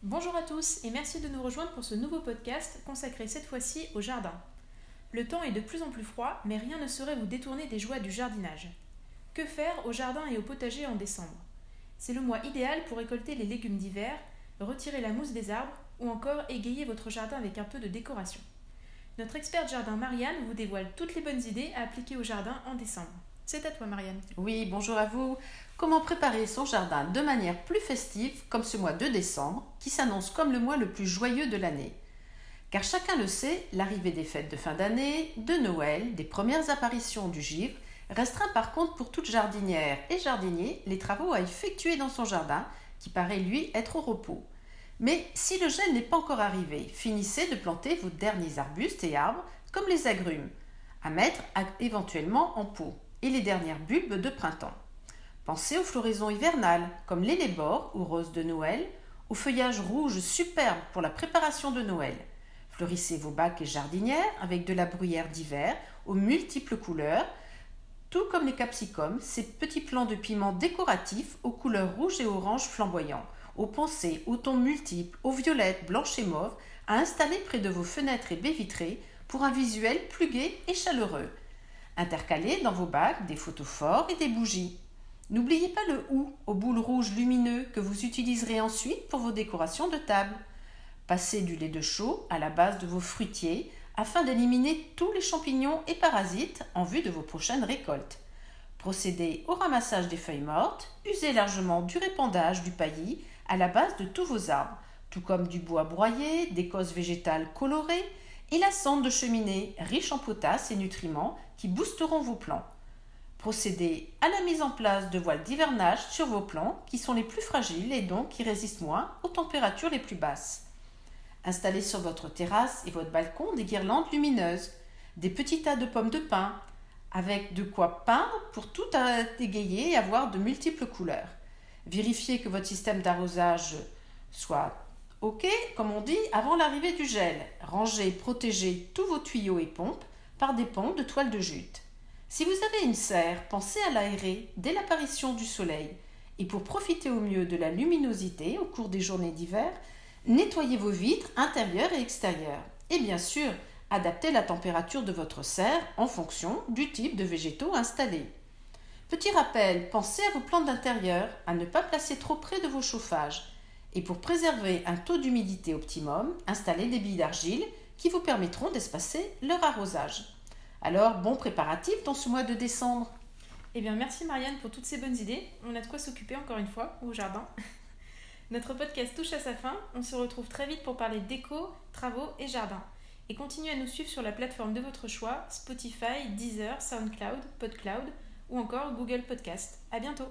Bonjour à tous et merci de nous rejoindre pour ce nouveau podcast consacré cette fois-ci au jardin. Le temps est de plus en plus froid, mais rien ne saurait vous détourner des joies du jardinage. Que faire au jardin et au potager en décembre? C'est le mois idéal pour récolter les légumes d'hiver, retirer la mousse des arbres ou encore égayer votre jardin avec un peu de décoration. Notre experte jardin Marianne vous dévoile toutes les bonnes idées à appliquer au jardin en décembre. C'est à toi Marianne. Oui, bonjour à vous. Comment préparer son jardin de manière plus festive comme ce mois de décembre qui s'annonce comme le mois le plus joyeux de l'année? Car chacun le sait, l'arrivée des fêtes de fin d'année, de Noël, des premières apparitions du givre restreint par contre pour toute jardinière et jardinier les travaux à effectuer dans son jardin qui paraît lui être au repos. Mais si le gel n'est pas encore arrivé, finissez de planter vos derniers arbustes et arbres comme les agrumes, à mettre éventuellement en pot, et les dernières bulbes de printemps. Pensez aux floraisons hivernales, comme l'élébore ou rose de Noël, au feuillage rouge superbe pour la préparation de Noël. Fleurissez vos bacs et jardinières avec de la bruyère d'hiver aux multiples couleurs, tout comme les capsicums, ces petits plants de piment décoratifs aux couleurs rouges et oranges flamboyants, aux pensées, aux tons multiples, aux violettes, blanches et mauves, à installer près de vos fenêtres et baies vitrées pour un visuel plus gai et chaleureux. Intercalez dans vos bacs des photophores et des bougies. N'oubliez pas le hou aux boules rouges lumineux que vous utiliserez ensuite pour vos décorations de table. Passez du lait de chaux à la base de vos fruitiers afin d'éliminer tous les champignons et parasites en vue de vos prochaines récoltes. Procédez au ramassage des feuilles mortes, usez largement du répandage du paillis à la base de tous vos arbres, tout comme du bois broyé, d'écorces végétales colorées et la cendre de cheminée riche en potasse et nutriments qui boosteront vos plants. Procédez à la mise en place de voiles d'hivernage sur vos plants qui sont les plus fragiles et donc qui résistent moins aux températures les plus basses. Installez sur votre terrasse et votre balcon des guirlandes lumineuses, des petits tas de pommes de pin, avec de quoi peindre pour tout égayer et avoir de multiples couleurs. Vérifiez que votre système d'arrosage soit OK, comme on dit, avant l'arrivée du gel. Rangez et protégez tous vos tuyaux et pompes par des ponts de toile de jute. Si vous avez une serre, pensez à l'aérer dès l'apparition du soleil. Et pour profiter au mieux de la luminosité au cours des journées d'hiver, nettoyez vos vitres intérieures et extérieures. Et bien sûr, adaptez la température de votre serre en fonction du type de végétaux installés. Petit rappel, pensez à vos plantes d'intérieur, à ne pas placer trop près de vos chauffages. Et pour préserver un taux d'humidité optimum, installez des billes d'argile qui vous permettront d'espacer leur arrosage. Alors, bon préparatif dans ce mois de décembre. Eh bien, merci Marianne pour toutes ces bonnes idées. On a de quoi s'occuper encore une fois au jardin. Notre podcast touche à sa fin. On se retrouve très vite pour parler déco, travaux et jardin. Et continuez à nous suivre sur la plateforme de votre choix, Spotify, Deezer, SoundCloud, PodCloud ou encore Google Podcast. À bientôt.